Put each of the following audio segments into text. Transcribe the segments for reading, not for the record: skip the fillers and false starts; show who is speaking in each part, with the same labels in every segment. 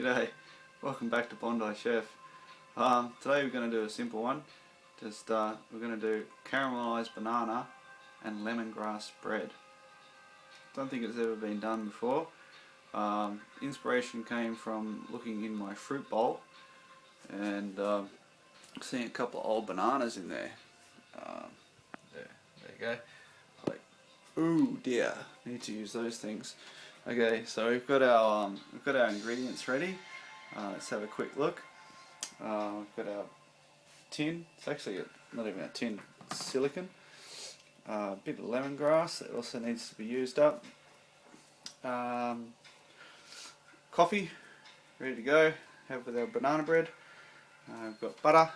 Speaker 1: G'day, welcome back to Bondi Chef. Today we're going to do a simple one. We're going to do caramelised banana and lemongrass bread. Don't think it's ever been done before. Inspiration came from looking in my fruit bowl and seeing a couple of old bananas in there. There you go. Like, ooh dear, need to use those things. Okay, so we've got our ingredients ready. Let's have a quick look. We've got our tin. It's actually not even a tin, it's silicone. A bit of lemongrass that also needs to be used up. Coffee, ready to go. Have with our banana bread. We've got butter.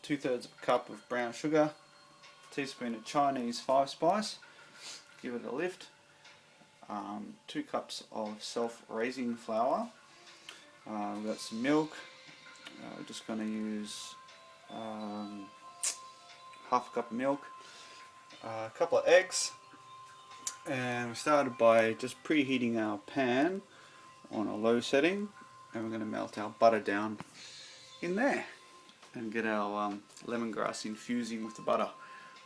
Speaker 1: 2/3 cup of brown sugar. Teaspoon of Chinese 5-spice. Give it a lift. 2 cups of self-raising flour. We've got some milk. We're just going to use half a cup of milk, a couple of eggs, and we started by just preheating our pan on a low setting, and we're going to melt our butter down in there and get our lemongrass infusing with the butter.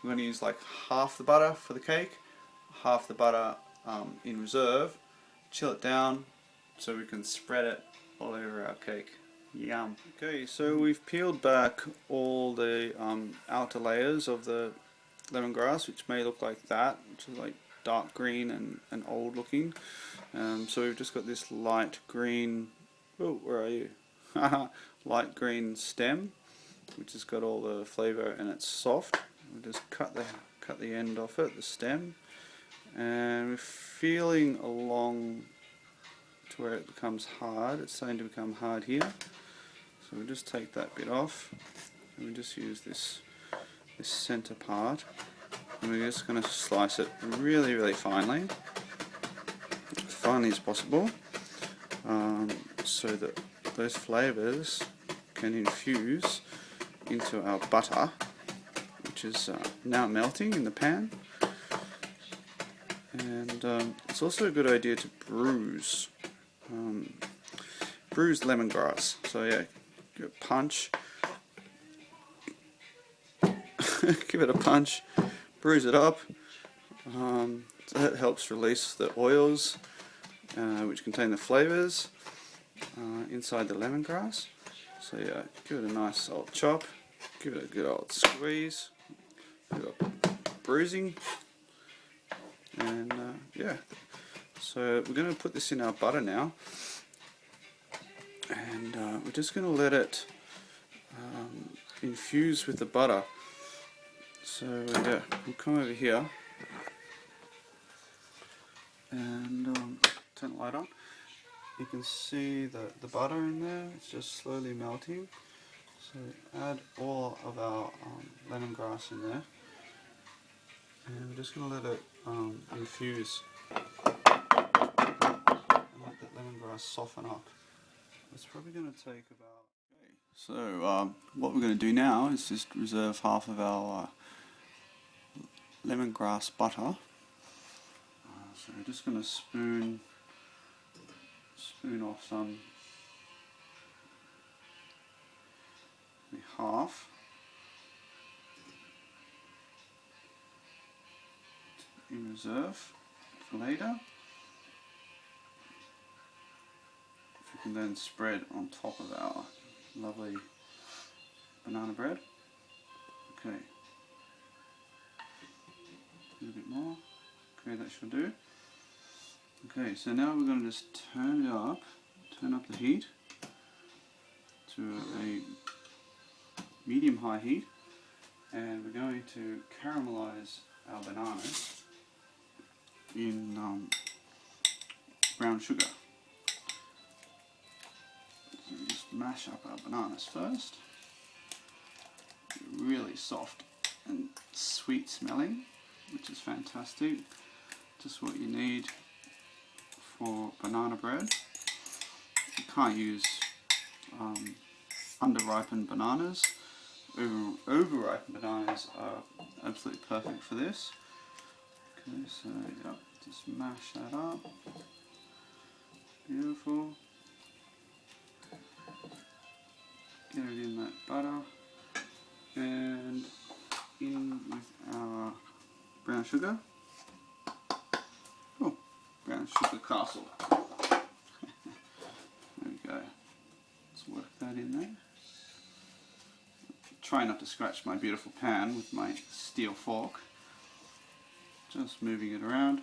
Speaker 1: We're going to use like half the butter for the cake, half the butter in reserve, chill it down so we can spread it all over our cake. Yum. Okay, so we've peeled back all the outer layers of the lemongrass, which may look like that, which is like dark green and old looking. So we've just got this light green, oh, where are you? Light green stem, which has got all the flavour and it's soft. We just cut the end off it, the stem. And we're feeling along to where it becomes hard. It's starting to become hard here. So we just take that bit off and we just use this center part, and we're just going to slice it really finely, as finely as possible, so that those flavors can infuse into our butter, which is now melting in the pan. And it's also a good idea to bruise lemongrass. So yeah, give it a punch, give it a punch, bruise it up. So that helps release the oils which contain the flavors inside the lemongrass. So yeah, give it a nice old chop, give it a good old squeeze, a bit of bruising. And yeah, so we're going to put this in our butter now, and we're just going to let it infuse with the butter. So yeah, we'll come over here and turn the light on. You can see the butter in there, it's just slowly melting. So add all of our lemongrass in there. And we're just going to let it infuse and let the lemongrass soften up. It's probably going to take about... Okay. So what we're going to do now is just reserve half of our lemongrass butter. So we're just going to spoon off some, maybe half. In reserve for later, which we can then spread on top of our lovely banana bread. Okay, a little bit more. Okay, that should do. Okay, so now we're going to just turn up the heat to a medium-high heat, and we're going to caramelize our bananas in brown sugar. So we just mash up our bananas first. Really soft and sweet smelling, which is fantastic. Just what you need for banana bread. You can't use under-ripened bananas. Over-ripened bananas are absolutely perfect for this. Okay, so yeah, just mash that up. Beautiful. Get it in that butter and in with our brown sugar. Oh, brown sugar castle. There we go. Let's work that in there. Try not to scratch my beautiful pan with my steel fork. Just moving it around.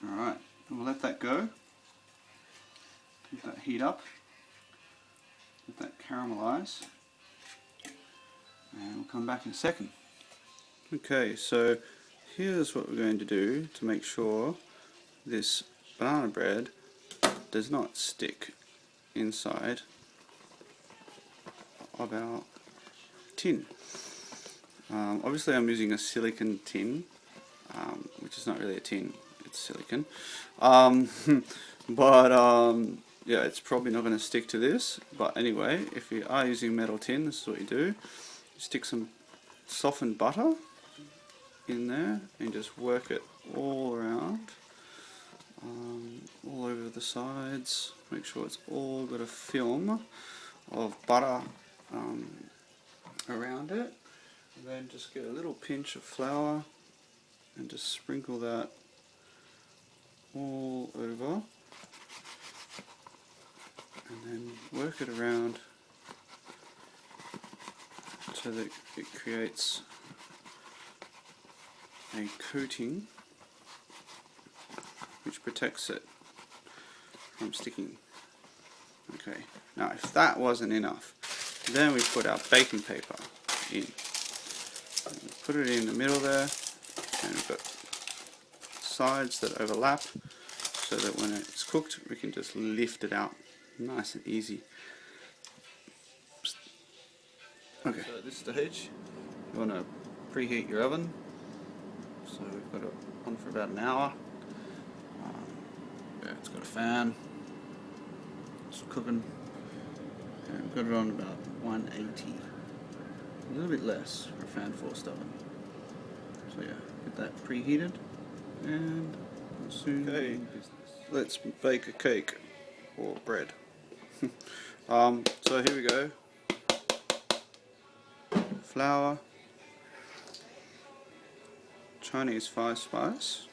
Speaker 1: Alright, we'll let that go. Let that heat up. Let that caramelize. And we'll come back in a second. Okay, so here's what we're going to do to make sure this banana bread does not stick inside of our tin. Obviously I'm using a silicon tin, which is not really a tin, it's silicon. Yeah, it's probably not going to stick to this, but anyway, if you are using metal tin, this is what you do. You stick some softened butter in there and just work it all around, all over the sides. Make sure it's all got a film of butter around it, and then just get a little pinch of flour and just sprinkle that all over, and then work it around so that it creates a coating which protects it from sticking. Okay, now if that wasn't enough, then we put our baking paper in. And put it in the middle there, and we've got sides that overlap so that when it's cooked we can just lift it out nice and easy. Okay, so at this stage you want to preheat your oven. So we've got it on for about an hour. Yeah, it's got a fan. It's cooking. And we've got it on about 180. A little bit less for a fan forced oven. So yeah, get that preheated and we'll soon be in business. Let's bake a cake or bread. So here we go. Flour, Chinese 5-spice,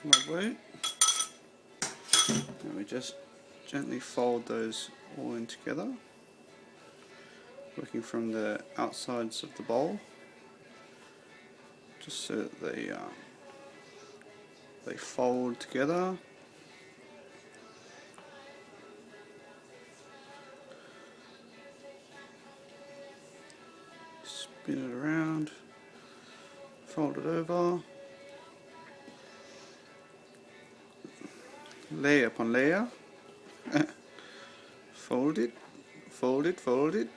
Speaker 1: lovely. And we just gently fold those all in together, working from the outsides of the bowl, just so that they fold together. Spin it around, fold it over, layer upon layer, fold it, fold it, fold it.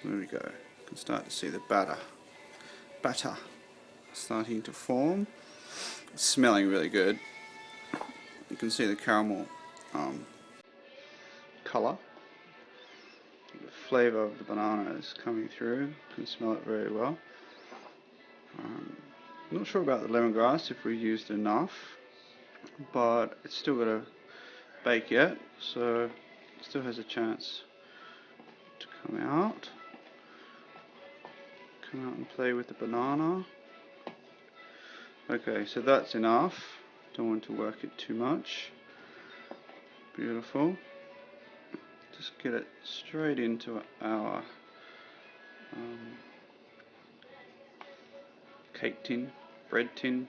Speaker 1: There we go. You can start to see the batter starting to form. It's smelling really good. You can see the caramel colour. The flavour of the banana is coming through. You can smell it very well. Not sure about the lemongrass, if we used enough, but it's still got to bake yet, so it still has a chance to come out and play with the banana. Okay, so that's enough. Don't want to work it too much. Beautiful. Just get it straight into our cake tin, bread tin.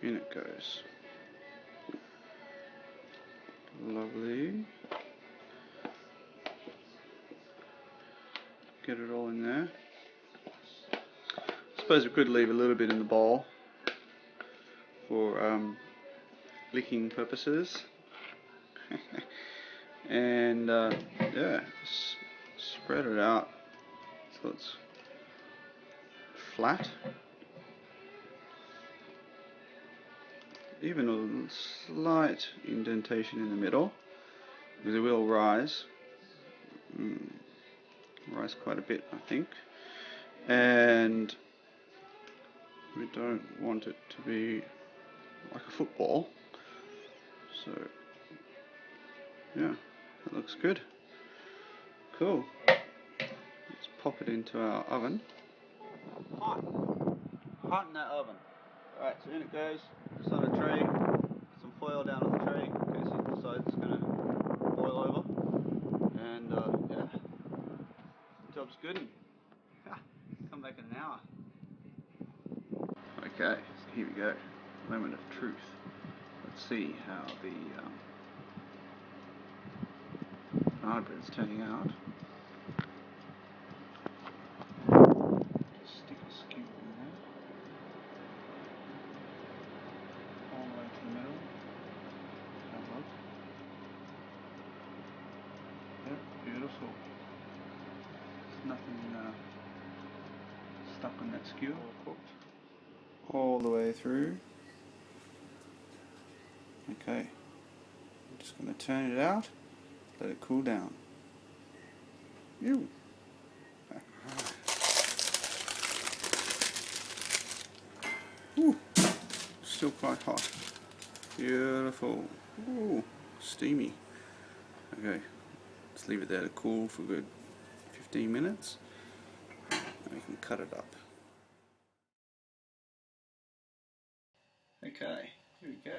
Speaker 1: In it goes. Lovely. Get it all in there. I suppose we could leave a little bit in the bowl for licking purposes. And yeah, spread it out so it's flat. Even a slight indentation in the middle, because it will rise. Rise quite a bit, I think. And we don't want it to be like a football. So yeah, that looks good. Cool. Let's pop it into our oven. Hot in that oven. Alright, so in it goes. It's on a tray. Some foil down on the tray in case it decides it's going to boil over. And yeah, job's good. Come back in an hour. Okay, so here we go. Moment of truth. Let's see how the banana bread's turning out. Just stick a skewer in there. All the way to the middle. Have a look. Yep, beautiful. There's nothing stuck on that skewer. All cooked. All the way through. Okay. I'm just going to turn it out. Let it cool down. Ew. Ooh, still quite hot. Beautiful. Ooh, steamy. Okay, let's leave it there to cool for a good 15 minutes. And we can cut it up. Okay, here we go.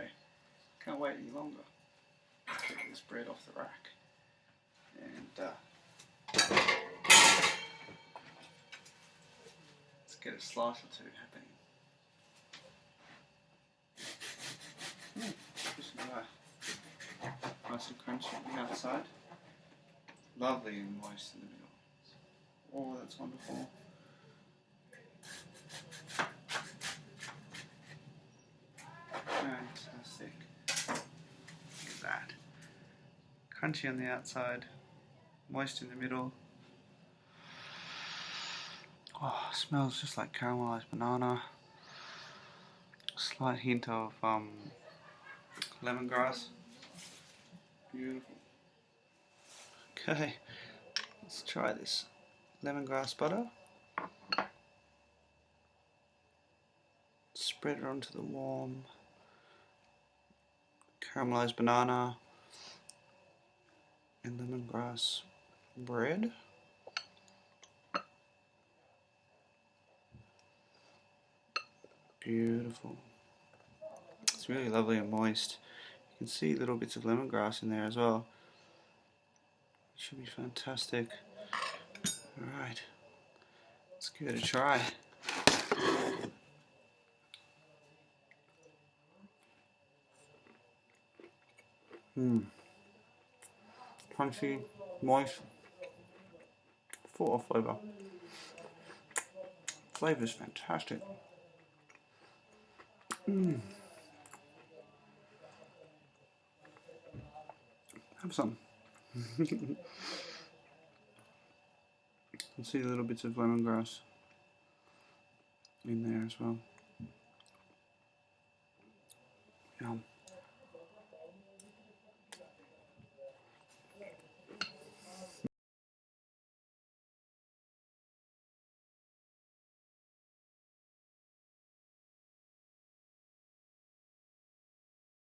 Speaker 1: Can't wait any longer. Let's get this bread off the rack. And let's get a slice or two happening. Just nice and crunchy on the outside. Lovely and moist in the middle. Oh, that's wonderful. Fantastic. Look at that. Crunchy on the outside, moist in the middle. Oh, smells just like caramelized banana. Slight hint of lemongrass. Beautiful. Okay, let's try this lemongrass butter. Spread it onto the warm caramelized banana and lemongrass bread. Beautiful. It's really lovely and moist. You can see little bits of lemongrass in there as well. It should be fantastic. Alright, let's give it a try. Crunchy, moist, full of flavour. Flavour is fantastic. Have some. You can see little bits of lemongrass in there as well. Yum.